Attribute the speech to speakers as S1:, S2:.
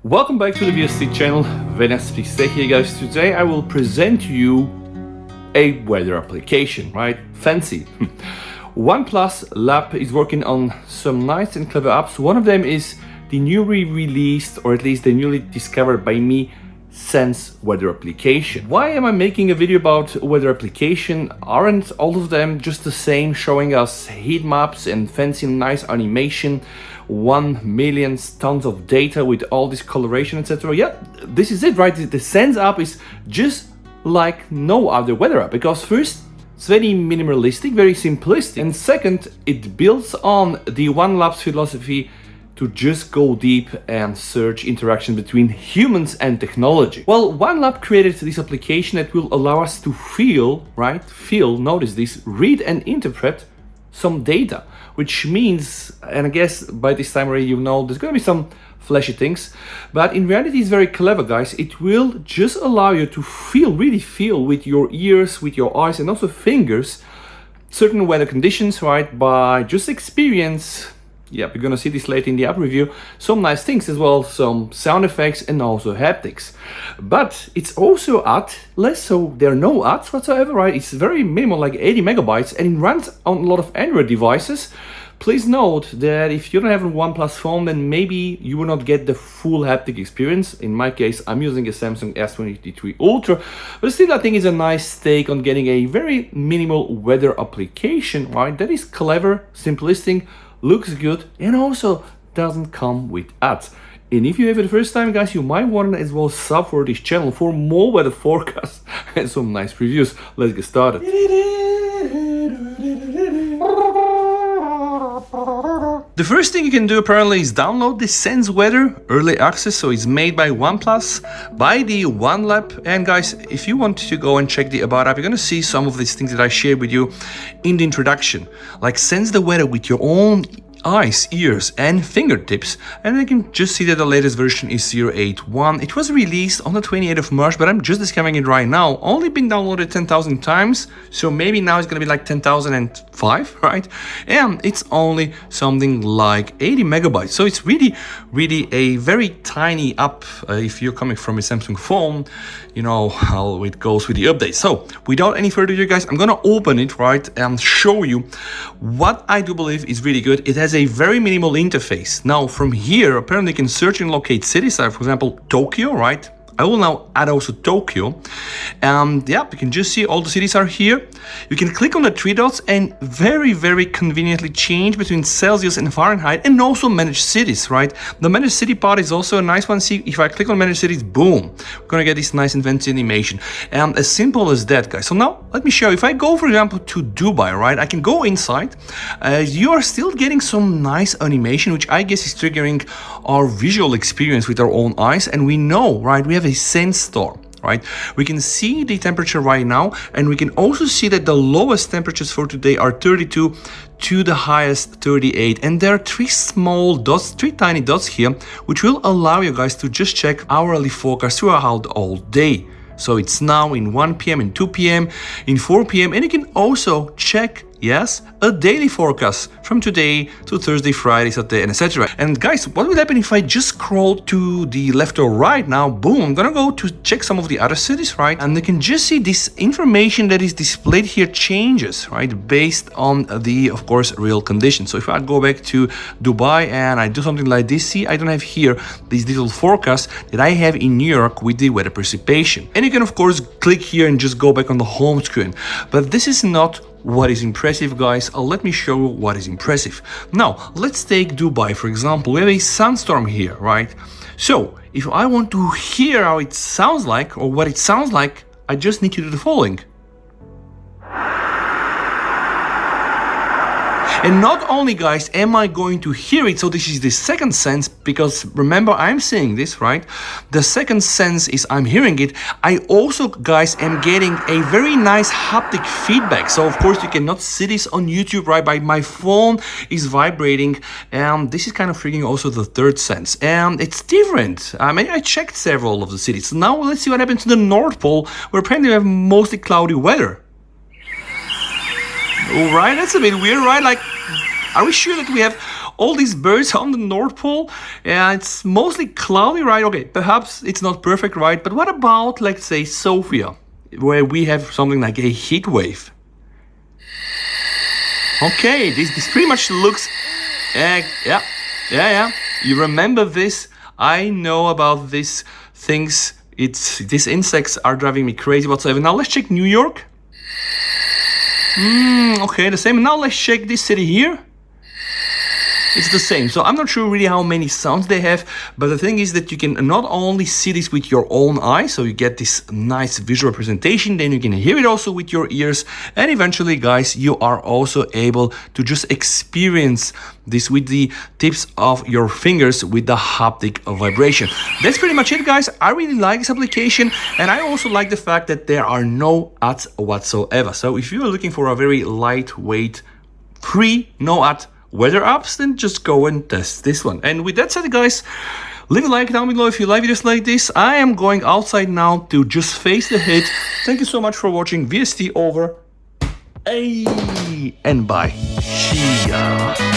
S1: Welcome back to the VST channel. Venus here, guys. Today I will present to you a weather application, right? Fancy. OnePlus Lab is working on some nice and clever apps. One of them is the newly released, or at least the newly discovered by me, Sense weather application. Why am I making a video about weather application? Aren't all of them just the same, showing us heat maps and fancy nice animation, 1 million tons of data with all this coloration, etc. Yeah, this is it, right? The Sense app is just like no other weather app, because first, it's very minimalistic, very simplistic, and second, it builds on the OneLab's philosophy to just go deep and search interaction between humans and technology. Well, OneLab created this application that will allow us to notice this, read and interpret some data, which means, and I guess by this time already you know, there's gonna be some flashy things, but in reality it's very clever, guys. It will just allow you to really feel with your ears, with your eyes and also fingers, certain weather conditions, right? By just experience. Yeah, we're gonna see this later in the app review. Some nice things as well, some sound effects and also haptics. But it's also less, so there are no ads whatsoever, right? It's very minimal, like 80 megabytes, and it runs on a lot of Android devices. Please note that if you don't have a OnePlus phone, then maybe you will not get the full haptic experience. In my case, I'm using a Samsung S23 Ultra, but still I think it's a nice take on getting a very minimal weather application, right? That is clever, simplistic, looks good, and also doesn't come with ads. And if you have it the first time, guys, you might want to as well sub for this channel for more weather forecasts and some nice reviews. Let's get started. The first thing you can do apparently is download the Sense Weather Early Access. So it's made by OnePlus, by the OneLab. And guys, if you want to go and check the About app, you're going to see some of these things that I shared with you in the introduction. Like sense the weather with your own eyes, ears and fingertips, and you can just see that the latest version is 081. It was released on the 28th of March, but I'm just discovering it right now. Only been downloaded 10,000 times, so maybe now it's gonna be like 10,005, right? And it's only something like 80 megabytes, so it's really a very tiny app. If you're coming from a Samsung phone, you know how it goes with the updates. So without any further ado, guys, I'm gonna open it, right, and show you what I do believe is really good. It has a very minimal interface. Now from here, apparently you can search and locate cities, for example, Tokyo, right? I will now add also Tokyo, and yeah, you can just see all the cities are here. You can click on the three dots and very conveniently change between Celsius and Fahrenheit, and also manage cities, right? The manage city part is also a nice one. See, if I click on manage cities, boom, we're gonna get this nice and fancy animation, and as simple as that, guys. So now let me show you. If I go, for example, to Dubai, right, I can go inside. You are still getting some nice animation, which I guess is triggering our visual experience with our own eyes, and we know, right, we have a Sense store, right? We can see the temperature right now, and we can also see that the lowest temperatures for today are 32 to the highest 38, and there are three tiny dots here, which will allow you guys to just check hourly forecast throughout all day. So it's now in 1 p.m., in 2 p.m., in 4 p.m., and you can also check, yes, a daily forecast from today to Thursday, Friday, Saturday, and etc. And guys, what will happen if I just scroll to the left or right now? Boom, I'm gonna go to check some of the other cities, right? And you can just see this information that is displayed here changes, right, based on the, of course, real conditions. So if I go back to Dubai and I do something like this, see, I don't have here these little forecasts that I have in New York with the weather precipitation. And you can, of course, click here and just go back on the home screen. But this is not what is impressive, guys. Let me show you what is impressive. Now, let's take Dubai, for example. We have a sandstorm here, right? So, if I want to hear how it sounds like, or what it sounds like, I just need to do the following. And not only, guys, am I going to hear it, so this is the second sense, because remember, I'm saying this, right? The second sense is I'm hearing it. I also, guys, am getting a very nice haptic feedback. So, of course, you cannot see this on YouTube, right? But my phone is vibrating, and this is kind of triggering also the third sense. And it's different. I mean, I checked several of the cities. Now, let's see what happens to the North Pole, where apparently we have mostly cloudy weather. All right, that's a bit weird, right? Like, are we sure that we have all these birds on the North Pole. Yeah, it's mostly cloudy, right? Okay, perhaps it's not perfect, right? But what about, let's say, Sofia, where we have something like a heat wave? Okay, this pretty much looks... yeah. You remember this? I know about these things. These insects are driving me crazy whatsoever. Now let's check New York. Okay, the same. Now let's check this city here. It's the same. So I'm not sure really how many sounds they have, but the thing is that you can not only see this with your own eyes, so you get this nice visual representation, then you can hear it also with your ears, and eventually, guys, you are also able to just experience this with the tips of your fingers with the haptic vibration. That's pretty much it, guys. I really like this application, and I also like the fact that there are no ads whatsoever. So if you are looking for a very lightweight, free, no ad weather apps, then just go and test this one. And with that said, guys, leave a like down below if you like videos like this. I am going outside now to just face the heat. Thank you so much for watching. VST over. Hey, and bye. See ya.